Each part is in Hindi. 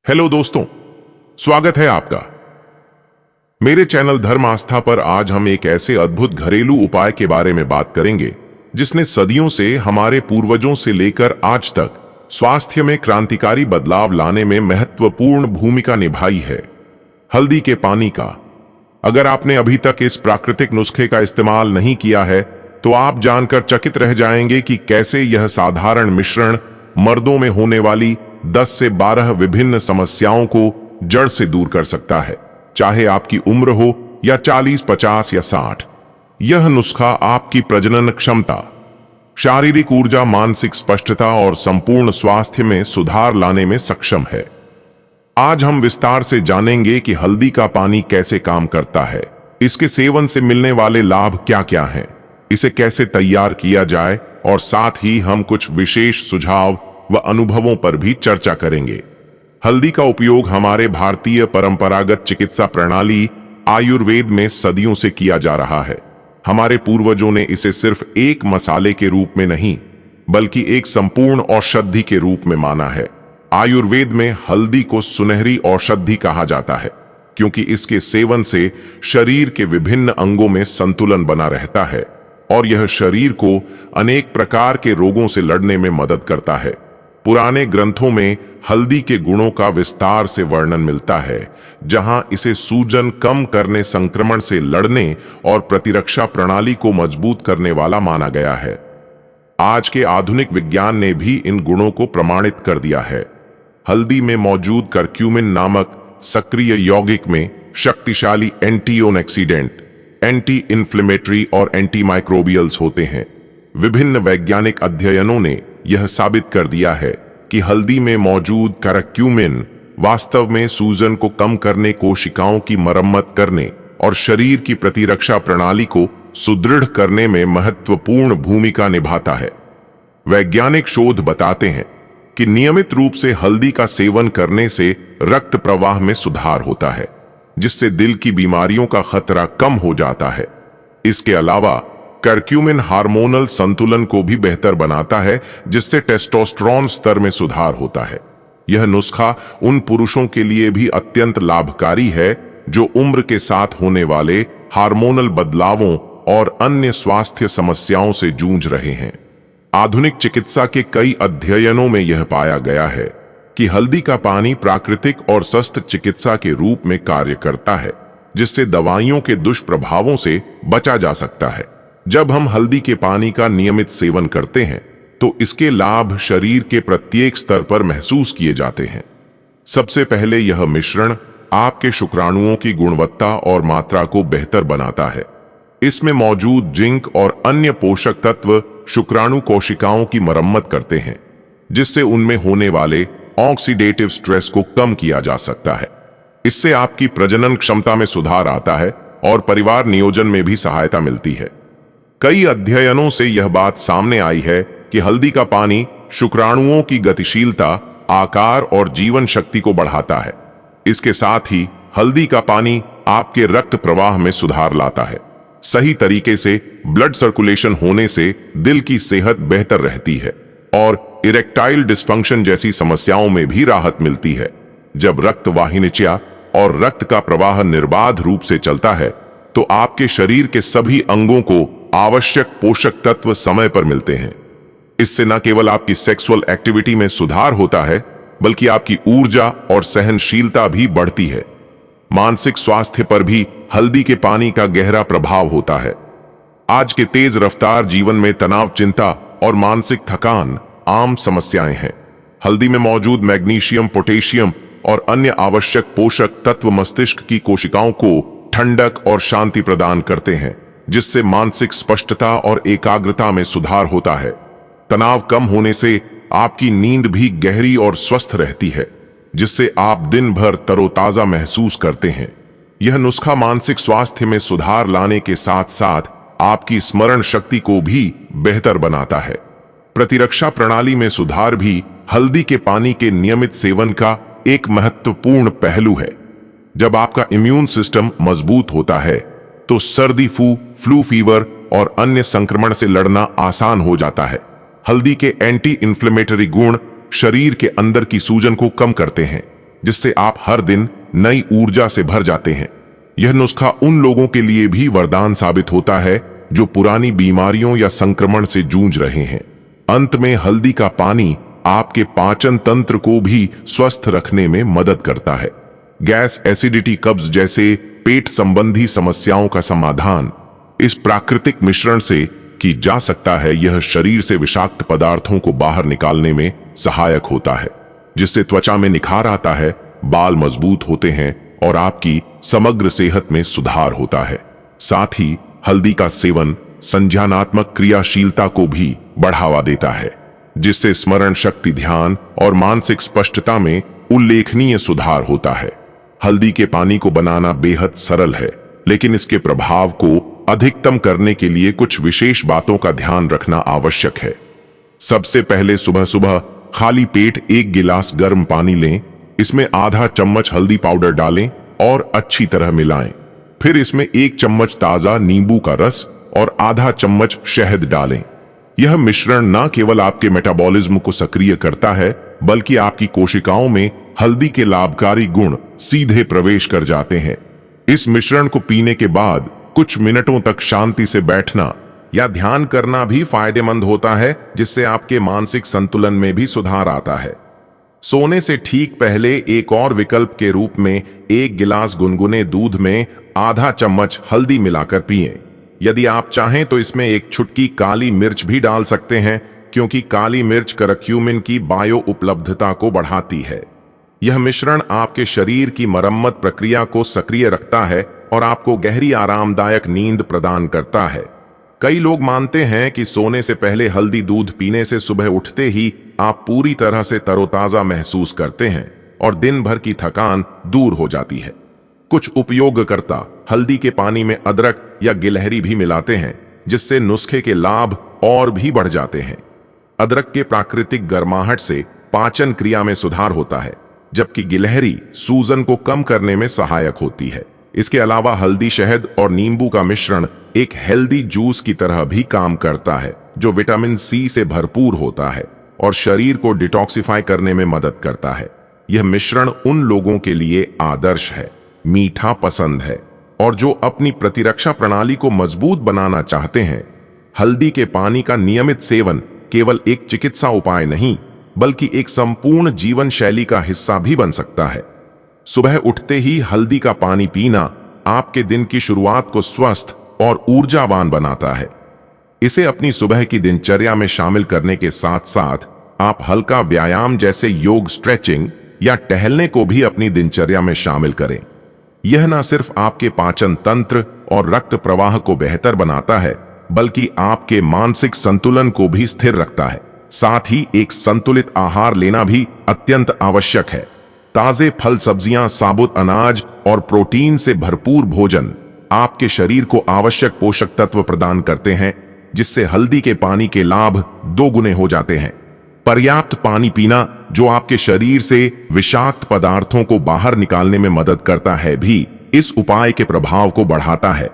हेलो दोस्तों, स्वागत है आपका मेरे चैनल धर्म आस्था पर। आज हम एक ऐसे अद्भुत घरेलू उपाय के बारे में बात करेंगे जिसने सदियों से हमारे पूर्वजों से लेकर आज तक स्वास्थ्य में क्रांतिकारी बदलाव लाने में महत्वपूर्ण भूमिका निभाई है। हल्दी के पानी का। अगर आपने अभी तक इस प्राकृतिक नुस्खे का इस्तेमाल नहीं किया है तो आप जानकर चकित रह जाएंगे कि कैसे यह साधारण मिश्रण मर्दों में होने वाली 10 से 12 विभिन्न समस्याओं को जड़ से दूर कर सकता है, चाहे आपकी उम्र हो या 40, 50 या 60। यह नुस्खा आपकी प्रजनन क्षमता, शारीरिक ऊर्जा, मानसिक स्पष्टता और संपूर्ण स्वास्थ्य में सुधार लाने में सक्षम है। आज हम विस्तार से जानेंगे कि हल्दी का पानी कैसे काम करता है, इसके सेवन से मिलने वाले लाभ क्या क्या हैं, इसे कैसे तैयार किया जाए और साथ ही हम कुछ विशेष सुझाव व अनुभवों पर भी चर्चा करेंगे। हल्दी का उपयोग हमारे भारतीय परंपरागत चिकित्सा प्रणाली आयुर्वेद में सदियों से किया जा रहा है। हमारे पूर्वजों ने इसे सिर्फ एक मसाले के रूप में नहीं बल्कि एक संपूर्ण औषधि के रूप में माना है। आयुर्वेद में हल्दी को सुनहरी औषधि कहा जाता है क्योंकि इसके सेवन से शरीर के विभिन्न अंगों में संतुलन बना रहता है और यह शरीर को अनेक प्रकार के रोगों से लड़ने में मदद करता है। पुराने ग्रंथों में हल्दी के गुणों का विस्तार से वर्णन मिलता है, जहां इसे सूजन कम करने, संक्रमण से लड़ने और प्रतिरक्षा प्रणाली को मजबूत करने वाला माना गया है। आज के आधुनिक विज्ञान ने भी इन गुणों को प्रमाणित कर दिया है। हल्दी में मौजूद करक्यूमिन नामक सक्रिय यौगिक में शक्तिशाली एंटीऑक्सीडेंट, एंटी इन्फ्लेमेटरी और एंटी माइक्रोबियल्स होते हैं। विभिन्न वैज्ञानिक अध्ययनों ने यह साबित कर दिया है कि हल्दी में मौजूद करक्यूमिन वास्तव में सूजन को कम करने, कोशिकाओं की मरम्मत करने और शरीर की प्रतिरक्षा प्रणाली को सुदृढ़ करने में महत्वपूर्ण भूमिका निभाता है। वैज्ञानिक शोध बताते हैं कि नियमित रूप से हल्दी का सेवन करने से रक्त प्रवाह में सुधार होता है, जिससे दिल की बीमारियों का खतरा कम हो जाता है। इसके अलावा करक्यूमिन हार्मोनल संतुलन को भी बेहतर बनाता है, जिससे टेस्टोस्टेरोन स्तर में सुधार होता है। यह नुस्खा उन पुरुषों के लिए भी अत्यंत लाभकारी है जो उम्र के साथ होने वाले हार्मोनल बदलावों और अन्य स्वास्थ्य समस्याओं से जूझ रहे हैं। आधुनिक चिकित्सा के कई अध्ययनों में यह पाया गया है कि हल्दी का पानी प्राकृतिक और स्वस्थ चिकित्सा के रूप में कार्य करता है, जिससे दवाइयों के दुष्प्रभावों से बचा जा सकता है। जब हम हल्दी के पानी का नियमित सेवन करते हैं तो इसके लाभ शरीर के प्रत्येक स्तर पर महसूस किए जाते हैं। सबसे पहले यह मिश्रण आपके शुक्राणुओं की गुणवत्ता और मात्रा को बेहतर बनाता है। इसमें मौजूद जिंक और अन्य पोषक तत्व शुक्राणु कोशिकाओं की मरम्मत करते हैं, जिससे उनमें होने वाले ऑक्सीडेटिव स्ट्रेस को कम किया जा सकता है। इससे आपकी प्रजनन क्षमता में सुधार आता है और परिवार नियोजन में भी सहायता मिलती है। कई अध्ययनों से यह बात सामने आई है कि हल्दी का पानी शुक्राणुओं की गतिशीलता, आकार और जीवन शक्ति को बढ़ाता है। इसके साथ ही हल्दी का पानी आपके रक्त प्रवाह में सुधार लाता है। सही तरीके से ब्लड सर्कुलेशन होने से दिल की सेहत बेहतर रहती है और इरेक्टाइल डिस्फंक्शन जैसी समस्याओं में भी राहत मिलती है। जब रक्त वाहिनियां और रक्त का प्रवाह निर्बाध रूप से चलता है तो आपके शरीर के सभी अंगों को आवश्यक पोषक तत्व समय पर मिलते हैं। इससे न केवल आपकी सेक्सुअल एक्टिविटी में सुधार होता है बल्कि आपकी ऊर्जा और सहनशीलता भी बढ़ती है। मानसिक स्वास्थ्य पर भी हल्दी के पानी का गहरा प्रभाव होता है। आज के तेज रफ्तार जीवन में तनाव, चिंता और मानसिक थकान आम समस्याएं हैं। हल्दी में मौजूद मैग्नीशियम, पोटेशियम और अन्य आवश्यक पोषक तत्व मस्तिष्क की कोशिकाओं को ठंडक और शांति प्रदान करते हैं, जिससे मानसिक स्पष्टता और एकाग्रता में सुधार होता है। तनाव कम होने से आपकी नींद भी गहरी और स्वस्थ रहती है, जिससे आप दिन भर तरोताजा महसूस करते हैं। यह नुस्खा मानसिक स्वास्थ्य में सुधार लाने के साथ साथ आपकी स्मरण शक्ति को भी बेहतर बनाता है। प्रतिरक्षा प्रणाली में सुधार भी हल्दी के पानी के नियमित सेवन का एक महत्वपूर्ण पहलू है। जब आपका इम्यून सिस्टम मजबूत होता है तो सर्दी, फ्लू फीवर और अन्य संक्रमण से लड़ना आसान हो जाता है। हल्दी के एंटी इन्फ्लेमेटरी गुण शरीर के अंदर की सूजन को कम करते हैं, जिससे आप हर दिन नई ऊर्जा से भर जाते हैं। यह नुस्खा उन लोगों के लिए भी वरदान साबित होता है जो पुरानी बीमारियों या संक्रमण से जूझ रहे हैं। अंत में हल्दी का पानी आपके पाचन तंत्र को भी स्वस्थ रखने में मदद करता है। गैस, एसिडिटी, कब्ज जैसे पेट संबंधी समस्याओं का समाधान इस प्राकृतिक मिश्रण से की जा सकता है। यह शरीर से विषाक्त पदार्थों को बाहर निकालने में सहायक होता है, जिससे त्वचा में निखार आता है, बाल मजबूत होते हैं और आपकी समग्र सेहत में सुधार होता है। साथ ही हल्दी का सेवन संज्ञानात्मक क्रियाशीलता को भी बढ़ावा देता है, जिससे स्मरण शक्ति, ध्यान और मानसिक स्पष्टता में उल्लेखनीय सुधार होता है। हल्दी के पानी को बनाना बेहद सरल है, लेकिन इसके प्रभाव को अधिकतम करने के लिए कुछ विशेष बातों का ध्यान रखना आवश्यक है। सबसे पहले सुबह सुबह खाली पेट 1 गिलास गर्म पानी लें। इसमें आधा चम्मच हल्दी पाउडर डालें और अच्छी तरह मिलाएं। फिर इसमें 1 चम्मच ताजा नींबू का रस और आधा चम्मच शहद डालें। यह मिश्रण न केवल आपके मेटाबॉलिज्म को सक्रिय करता है, बल्कि आपकी कोशिकाओं में हल्दी के लाभकारी गुण सीधे प्रवेश कर जाते हैं। इस मिश्रण को पीने के बाद कुछ मिनटों तक शांति से बैठना या ध्यान करना भी फायदेमंद होता है, जिससे आपके मानसिक संतुलन में भी सुधार आता है। सोने से ठीक पहले एक और विकल्प के रूप में 1 गिलास गुनगुने दूध में आधा चम्मच हल्दी मिलाकर पिएं। यदि आप चाहें तो इसमें 1 चुटकी काली मिर्च भी डाल सकते हैं, क्योंकि काली मिर्च करक्यूमिन की बायो उपलब्धता को बढ़ाती है। यह मिश्रण आपके शरीर की मरम्मत प्रक्रिया को सक्रिय रखता है और आपको गहरी आरामदायक नींद प्रदान करता है। कई लोग मानते हैं कि सोने से पहले हल्दी दूध पीने से सुबह उठते ही आप पूरी तरह से तरोताजा महसूस करते हैं और दिन भर की थकान दूर हो जाती है। कुछ उपयोगकर्ता हल्दी के पानी में अदरक या गिलहरी भी मिलाते हैं, जिससे नुस्खे के लाभ और भी बढ़ जाते हैं। अदरक के प्राकृतिक गर्माहट से पाचन क्रिया में सुधार होता है, जबकि गिलहरी सूजन को कम करने में सहायक होती है। इसके अलावा हल्दी, शहद और नींबू का मिश्रण एक हेल्दी जूस की तरह भी काम करता है, जो विटामिन सी से भरपूर होता है और शरीर को डिटॉक्सिफाई करने में मदद करता है। यह मिश्रण उन लोगों के लिए आदर्श है, मीठा पसंद है और जो अपनी प्रतिरक्षा प्रणाली को मजबूत बनाना चाहते हैं। हल्दी के पानी का नियमित सेवन केवल एक चिकित्सा उपाय नहीं, बल्कि एक संपूर्ण जीवन शैली का हिस्सा भी बन सकता है। सुबह उठते ही हल्दी का पानी पीना आपके दिन की शुरुआत को स्वस्थ और ऊर्जावान बनाता है। इसे अपनी सुबह की दिनचर्या में शामिल करने के साथ साथ आप हल्का व्यायाम जैसे योग, स्ट्रेचिंग या टहलने को भी अपनी दिनचर्या में शामिल करें। यह न सिर्फ आपके पाचन तंत्र और रक्त प्रवाह को बेहतर बनाता है, बल्कि आपके मानसिक संतुलन को भी स्थिर रखता है। साथ ही एक संतुलित आहार लेना भी अत्यंत आवश्यक है। ताजे फल, सब्जियां, साबुत अनाज और प्रोटीन से भरपूर भोजन आपके शरीर को आवश्यक पोषक तत्व प्रदान करते हैं, जिससे हल्दी के पानी के लाभ 2 गुने हो जाते हैं। पर्याप्त पानी पीना, जो आपके शरीर से विषाक्त पदार्थों को बाहर निकालने में मदद करता है, भी इस उपाय के प्रभाव को बढ़ाता है।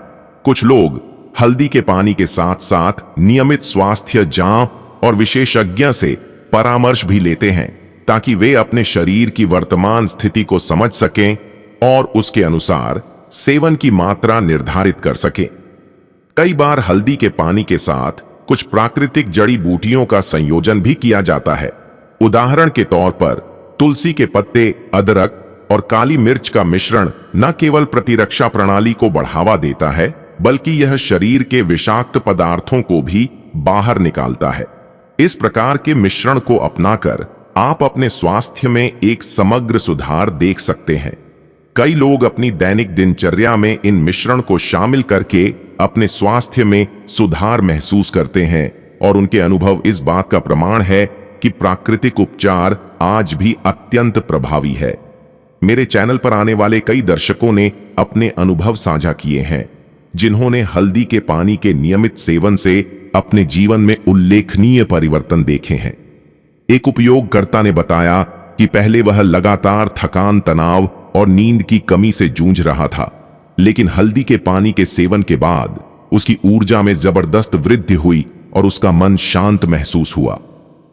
कुछ लोग हल्दी के पानी के साथ साथ नियमित स्वास्थ्य जांच और विशेषज्ञ से परामर्श भी लेते हैं, ताकि वे अपने शरीर की वर्तमान स्थिति को समझ सकें और उसके अनुसार सेवन की मात्रा निर्धारित कर सकें। कई बार हल्दी के पानी के साथ कुछ प्राकृतिक जड़ी बूटियों का संयोजन भी किया जाता है। उदाहरण के तौर पर तुलसी के पत्ते, अदरक और काली मिर्च का मिश्रण न केवल प्रतिरक्षा प्रणाली को बढ़ावा देता है, बल्कि यह शरीर के विषाक्त पदार्थों को भी बाहर निकालता है। इस प्रकार के मिश्रण को अपनाकर आप अपने स्वास्थ्य में एक समग्र सुधार देख सकते हैं। कई लोग अपनी दैनिक दिनचर्या में इन मिश्रण को शामिल करके अपने स्वास्थ्य में सुधार महसूस करते हैं और उनके अनुभव इस बात का प्रमाण है कि प्राकृतिक उपचार आज भी अत्यंत प्रभावी है। मेरे चैनल पर आने वाले कई दर्शकों ने अपने अनुभव साझा किए हैं, जिन्होंने हल्दी के पानी के नियमित सेवन से अपने जीवन में उल्लेखनीय परिवर्तन देखे हैं। एक उपयोगकर्ता ने बताया कि पहले वह लगातार थकान, तनाव और नींद की कमी से जूझ रहा था, लेकिन हल्दी के पानी के सेवन के बाद उसकी ऊर्जा में जबरदस्त वृद्धि हुई और उसका मन शांत महसूस हुआ।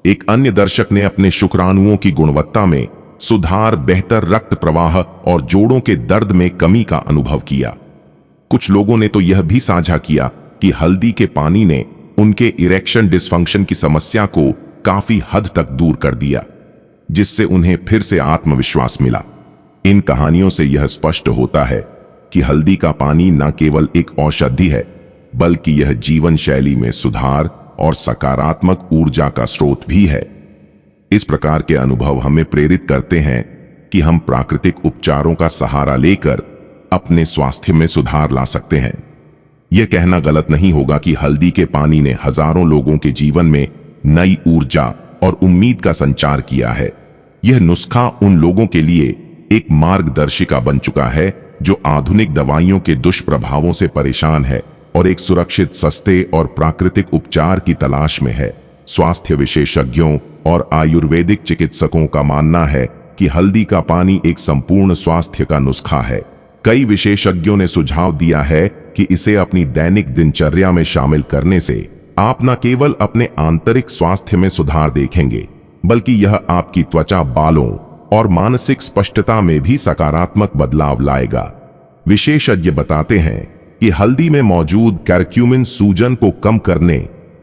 एक अन्य दर्शक ने अपने शुक्राणुओं की गुणवत्ता में सुधार, बेहतर रक्त प्रवाह और जोड़ों के दर्द में कमी का अनुभव किया। कुछ लोगों ने तो यह भी साझा किया कि हल्दी के पानी ने उनके इरेक्शन डिसफंक्शन की समस्या को काफी हद तक दूर कर दिया, जिससे उन्हें फिर से आत्मविश्वास मिला। इन कहानियों से यह स्पष्ट होता है कि हल्दी का पानी न केवल एक औषधि है, बल्कि यह जीवन शैली में सुधार और सकारात्मक ऊर्जा का स्रोत भी है। इस प्रकार के अनुभव हमें प्रेरित करते हैं कि हम प्राकृतिक उपचारों का सहारा लेकर अपने स्वास्थ्य में सुधार ला सकते हैं। यह कहना गलत नहीं होगा कि हल्दी के पानी ने हजारों लोगों के जीवन में नई ऊर्जा और उम्मीद का संचार किया है। यह नुस्खा उन लोगों के लिए एक मार्गदर्शिका बन चुका है जो आधुनिक दवाइयों के दुष्प्रभावों से परेशान है और एक सुरक्षित, सस्ते और प्राकृतिक उपचार की तलाश में है। स्वास्थ्य विशेषज्ञों और आयुर्वेदिक चिकित्सकों का मानना है कि हल्दी का पानी एक संपूर्ण स्वास्थ्य का नुस्खा है। कई विशेषज्ञों ने सुझाव दिया है कि इसे अपनी दैनिक दिनचर्या में शामिल करने से आप न केवल अपने आंतरिक स्वास्थ्य में सुधार देखेंगे, बल्कि यह आपकी त्वचा, बालों और मानसिक स्पष्टता में भी सकारात्मक बदलाव लाएगा। विशेषज्ञ बताते हैं कि हल्दी में मौजूद करक्यूमिन सूजन को कम करने,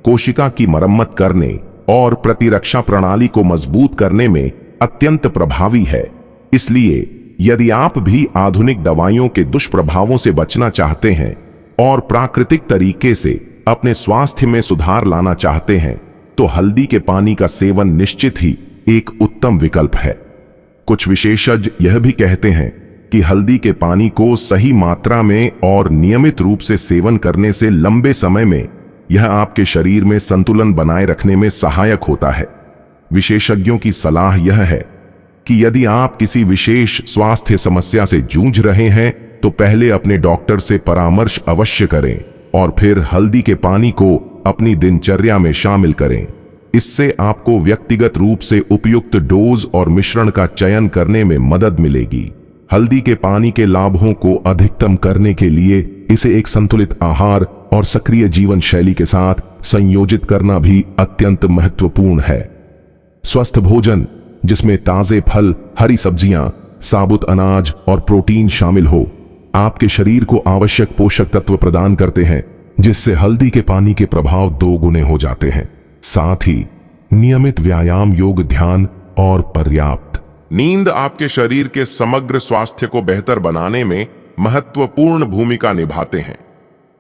कोशिका की मरम्मत करने और प्रतिरक्षा प्रणाली को मजबूत करने में अत्यंत प्रभावी है। इसलिए यदि आप भी आधुनिक दवाइयों के दुष्प्रभावों से बचना चाहते हैं और प्राकृतिक तरीके से अपने स्वास्थ्य में सुधार लाना चाहते हैं, तो हल्दी के पानी का सेवन निश्चित ही एक उत्तम विकल्प है। कुछ विशेषज्ञ यह भी कहते हैं कि हल्दी के पानी को सही मात्रा में और नियमित रूप से सेवन करने से लंबे समय में यह आपके शरीर में संतुलन बनाए रखने में सहायक होता है। विशेषज्ञों की सलाह यह है कि यदि आप किसी विशेष स्वास्थ्य समस्या से जूझ रहे हैं, तो पहले अपने डॉक्टर से परामर्श अवश्य करें और फिर हल्दी के पानी को अपनी दिनचर्या में शामिल करें। इससे आपको व्यक्तिगत रूप से उपयुक्त डोज और मिश्रण का चयन करने में मदद मिलेगी। हल्दी के पानी के लाभों को अधिकतम करने के लिए इसे एक संतुलित आहार और सक्रिय जीवन शैली के साथ संयोजित करना भी अत्यंत महत्वपूर्ण है। स्वस्थ भोजन जिसमें ताजे फल, हरी सब्जियां, साबुत अनाज और प्रोटीन शामिल हो, आपके शरीर को आवश्यक पोषक तत्व प्रदान करते हैं, जिससे हल्दी के पानी के प्रभाव दोगुने हो जाते हैं। साथ ही नियमित व्यायाम, योग, ध्यान और पर्याप्त नींद आपके शरीर के समग्र स्वास्थ्य को बेहतर बनाने में महत्वपूर्ण भूमिका निभाते हैं।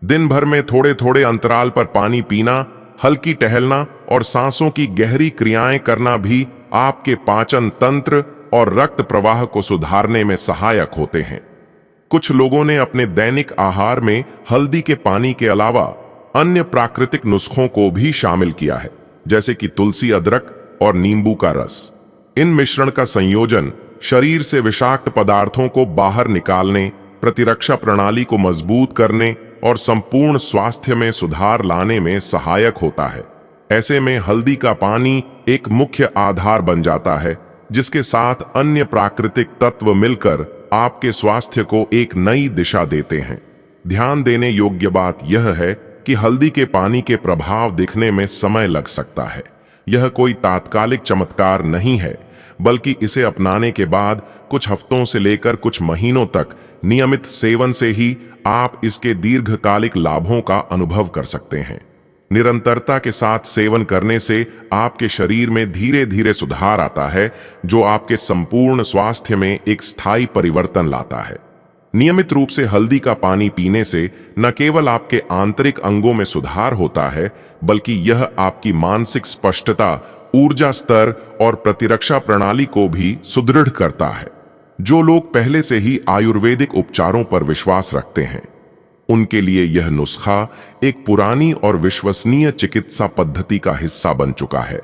दिन भर में थोड़े थोड़े अंतराल पर पानी पीना, हल्की टहलना और सांसों की गहरी क्रियाएं करना भी आपके पाचन तंत्र और रक्त प्रवाह को सुधारने में सहायक होते हैं। कुछ लोगों ने अपने दैनिक आहार में हल्दी के पानी के अलावा अन्य प्राकृतिक नुस्खों को भी शामिल किया है, जैसे कि तुलसी, अदरक और नींबू का रस। इन मिश्रण का संयोजन शरीर से विषाक्त पदार्थों को बाहर निकालने, प्रतिरक्षा प्रणाली को मजबूत करने और संपूर्ण स्वास्थ्य में सुधार लाने में सहायक होता है। ऐसे में हल्दी का पानी एक मुख्य आधार बन जाता है, जिसके साथ अन्य प्राकृतिक तत्व मिलकर आपके स्वास्थ्य को एक नई दिशा देते हैं। ध्यान देने योग्य बात यह है कि हल्दी के पानी के प्रभाव दिखने में समय लग सकता है। यह कोई तात्कालिक चमत्कार नहीं है, बल्कि इसे अपनाने के बाद कुछ हफ्तों से लेकर कुछ महीनों तक नियमित सेवन से ही आप इसके दीर्घकालिक लाभों का अनुभव कर सकते हैं। निरंतरता के साथ सेवन करने से आपके शरीर में धीरे धीरे सुधार आता है, जो आपके संपूर्ण स्वास्थ्य में एक स्थायी परिवर्तन लाता है। नियमित रूप से हल्दी का पानी पीने से न केवल आपके आंतरिक अंगों में सुधार होता है, बल्कि यह आपकी मानसिक स्पष्टता, ऊर्जा स्तर और प्रतिरक्षा प्रणाली को भी सुदृढ़ करता है। जो लोग पहले से ही आयुर्वेदिक उपचारों पर विश्वास रखते हैं, उनके लिए यह नुस्खा एक पुरानी और विश्वसनीय चिकित्सा पद्धति का हिस्सा बन चुका है।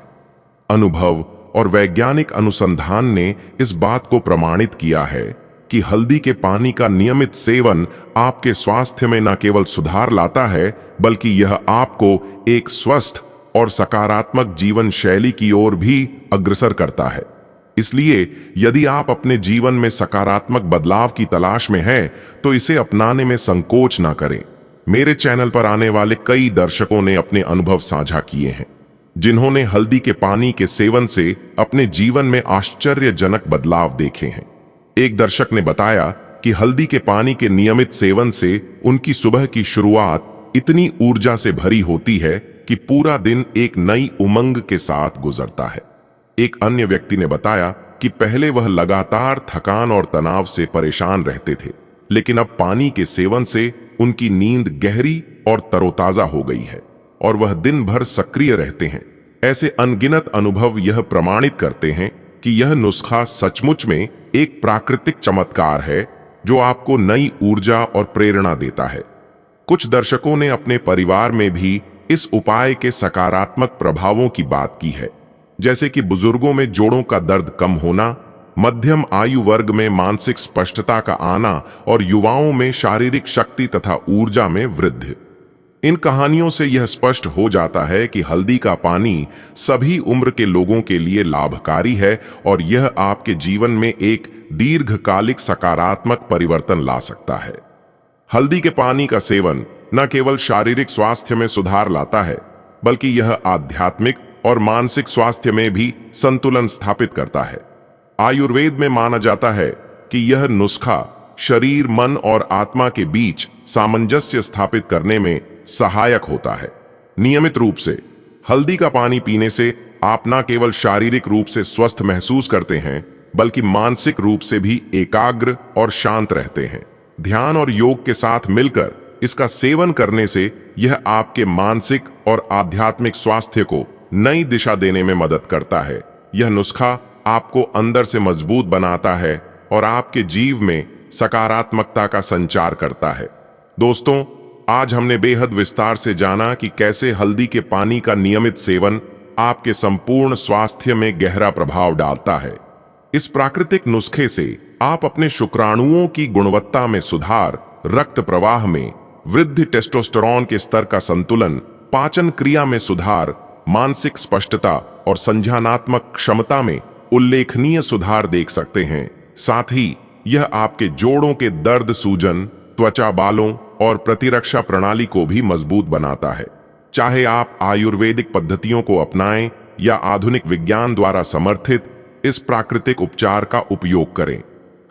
अनुभव और वैज्ञानिक अनुसंधान ने इस बात को प्रमाणित किया है कि हल्दी के पानी का नियमित सेवन आपके स्वास्थ्य में न केवल सुधार लाता है, बल्कि यह आपको एक स्वस्थ और सकारात्मक जीवन शैली की ओर भी अग्रसर करता है। इसलिए यदि आप अपने जीवन में सकारात्मक बदलाव की तलाश में हैं, तो इसे अपनाने में संकोच ना करें। मेरे चैनल पर आने वाले कई दर्शकों ने अपने अनुभव साझा किए हैं। जिन्होंने हल्दी के पानी के सेवन से अपने जीवन में आश्चर्यजनक बदलाव देखे हैं। एक दर्शक ने बताया कि हल्दी के पानी के नियमित सेवन से उनकी सुबह की शुरुआत इतनी ऊर्जा से भरी होती है कि पूरा दिन एक नई उमंग के साथ गुजरता है। एक अन्य व्यक्ति ने बताया कि पहले वह लगातार थकान और तनाव से परेशान रहते थे, लेकिन अब पानी के सेवन से उनकी नींद गहरी और तरोताजा हो गई है और वह दिन भर सक्रिय रहते हैं। ऐसे अनगिनत अनुभव यह प्रमाणित करते हैं कि यह नुस्खा सचमुच में एक प्राकृतिक चमत्कार है जो आपको नई ऊर्जा और प्रेरणा देता है। कुछ दर्शकों ने अपने परिवार में भी इस उपाय के सकारात्मक प्रभावों की बात की है, जैसे कि बुजुर्गों में जोड़ों का दर्द कम होना, मध्यम आयु वर्ग में मानसिक स्पष्टता का आना और युवाओं में शारीरिक शक्ति तथा ऊर्जा में वृद्धि। इन कहानियों से यह स्पष्ट हो जाता है कि हल्दी का पानी सभी उम्र के लोगों के लिए लाभकारी है और यह आपके जीवन में एक दीर्घकालिक सकारात्मक परिवर्तन ला सकता है। हल्दी के पानी का सेवन न केवल शारीरिक स्वास्थ्य में सुधार लाता है, बल्कि यह आध्यात्मिक और मानसिक स्वास्थ्य में भी संतुलन स्थापित करता है। आयुर्वेद में माना जाता है कि यह नुस्खा शरीर, मन और आत्मा के बीच सामंजस्य स्थापित करने में सहायक होता है। नियमित रूप से हल्दी का पानी पीने से आप न केवल शारीरिक रूप से स्वस्थ महसूस करते हैं, बल्कि मानसिक रूप से भी एकाग्र और शांत रहते हैं। ध्यान और योग के साथ मिलकर इसका सेवन करने से यह आपके मानसिक और आध्यात्मिक स्वास्थ्य को नई दिशा देने में मदद करता है। यह नुस्खा आपको अंदर से मजबूत बनाता है और आपके जीव में सकारात्मकता का संचार करता है। दोस्तों, आज हमने बेहद विस्तार से जाना कि कैसे हल्दी के पानी का नियमित सेवन आपके संपूर्ण स्वास्थ्य में गहरा प्रभाव डालता है। इस प्राकृतिक नुस्खे से आप अपने शुक्राणुओं की गुणवत्ता में सुधार, रक्त प्रवाह में वृद्धि, टेस्टोस्टेरोन के स्तर का संतुलन, पाचन क्रिया में सुधार, मानसिक स्पष्टता और संज्ञानात्मक क्षमता में उल्लेखनीय सुधार देख सकते हैं। साथ ही यह आपके जोड़ों के दर्द, सूजन, त्वचा, बालों और प्रतिरक्षा प्रणाली को भी मजबूत बनाता है। चाहे आप आयुर्वेदिक पद्धतियों को अपनाएं या आधुनिक विज्ञान द्वारा समर्थित इस प्राकृतिक उपचार का उपयोग करें,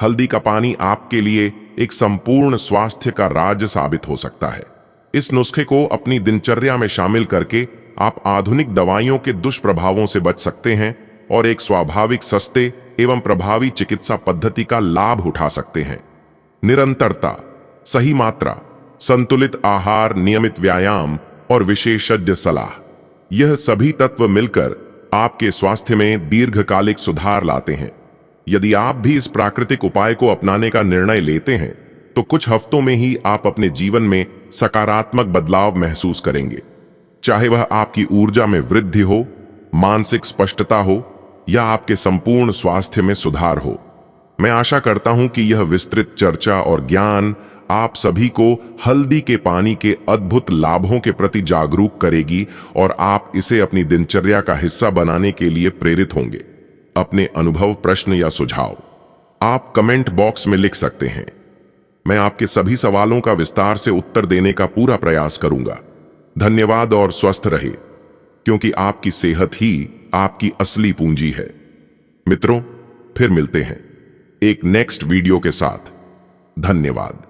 हल्दी का पानी आपके लिए एक संपूर्ण स्वास्थ्य का राज साबित हो सकता है। इस नुस्खे को अपनी दिनचर्या में शामिल करके आप आधुनिक दवाइयों के दुष्प्रभावों से बच सकते हैं और एक स्वाभाविक, सस्ते एवं प्रभावी चिकित्सा पद्धति का लाभ उठा सकते हैं। निरंतरता, सही मात्रा, संतुलित आहार, नियमित व्यायाम और विशेषज्ञ सलाह, यह सभी तत्व मिलकर आपके स्वास्थ्य में दीर्घकालिक सुधार लाते हैं। यदि आप भी इस प्राकृतिक उपाय को अपनाने का निर्णय लेते हैं, तो कुछ हफ्तों में ही आप अपने जीवन में सकारात्मक बदलाव महसूस करेंगे। चाहे वह आपकी ऊर्जा में वृद्धि हो, मानसिक स्पष्टता हो या आपके संपूर्ण स्वास्थ्य में सुधार हो। मैं आशा करता हूं कि यह विस्तृत चर्चा और ज्ञान आप सभी को हल्दी के पानी के अद्भुत लाभों के प्रति जागरूक करेगी और आप इसे अपनी दिनचर्या का हिस्सा बनाने के लिए प्रेरित होंगे। अपने अनुभव, प्रश्न या सुझाव आप कमेंट बॉक्स में लिख सकते हैं। मैं आपके सभी सवालों का विस्तार से उत्तर देने का पूरा प्रयास करूंगा। धन्यवाद और स्वस्थ रहे, क्योंकि आपकी सेहत ही आपकी असली पूंजी है। मित्रों, फिर मिलते हैं एक नेक्स्ट वीडियो के साथ। धन्यवाद।